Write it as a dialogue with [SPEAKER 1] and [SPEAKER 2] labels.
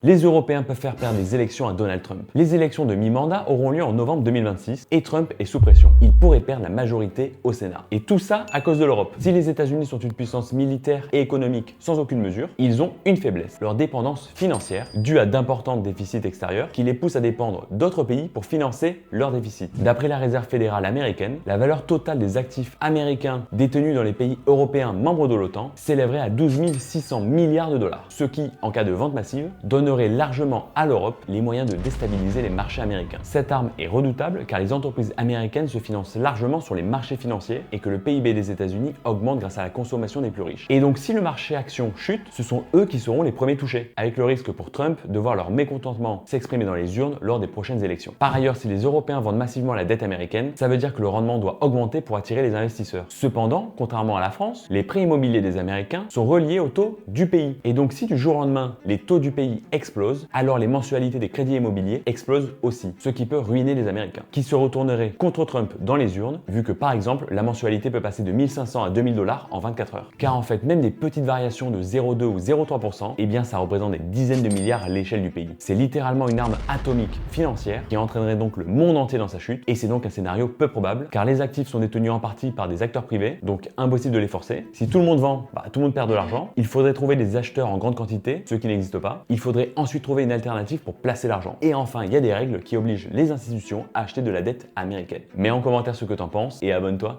[SPEAKER 1] Les Européens peuvent faire perdre les élections à Donald Trump. Les élections de mi-mandat auront lieu en novembre 2026 et Trump est sous pression. Il pourrait perdre la majorité au Sénat. Et tout ça à cause de l'Europe. Si les États-Unis sont une puissance militaire et économique sans aucune mesure, ils ont une faiblesse, leur dépendance financière, due à d'importants déficits extérieurs qui les poussent à dépendre d'autres pays pour financer leurs déficits. D'après la Réserve fédérale américaine, la valeur totale des actifs américains détenus dans les pays européens membres de l'OTAN s'élèverait à 12 600 milliards de dollars, ce qui, en cas de vente massive, donnerait largement à l'Europe les moyens de déstabiliser les marchés américains. Cette arme est redoutable car les entreprises américaines se financent largement sur les marchés financiers et que le PIB des États-Unis augmente grâce à la consommation des plus riches. Et donc si le marché action chute, ce sont eux qui seront les premiers touchés, avec le risque pour Trump de voir leur mécontentement s'exprimer dans les urnes lors des prochaines élections. Par ailleurs, si les Européens vendent massivement la dette américaine, ça veut dire que le rendement doit augmenter pour attirer les investisseurs. Cependant, contrairement à la France, les prêts immobiliers des Américains sont reliés au taux du pays. Et donc si du jour au lendemain, les taux du pays explosent, alors les mensualités des crédits immobiliers explosent aussi, ce qui peut ruiner les Américains, qui se retourneraient contre Trump dans les urnes, vu que par exemple, la mensualité peut passer de 1500 à 2000 dollars en 24 heures. Car en fait, même des petites variations de 0,2 ou 0,3%, eh bien ça représente des dizaines de milliards à l'échelle du pays. C'est littéralement une arme atomique financière qui entraînerait donc le monde entier dans sa chute, et c'est donc un scénario peu probable, car les actifs sont détenus en partie par des acteurs privés, donc impossible de les forcer. Si tout le monde vend, tout le monde perd de l'argent. Il faudrait trouver des acheteurs en grande quantité, ce qui n'existe pas. Il faudrait ensuite trouver une alternative pour placer l'argent. Et enfin, il y a des règles qui obligent les institutions à acheter de la dette américaine. Mets en commentaire ce que t'en penses et abonne-toi.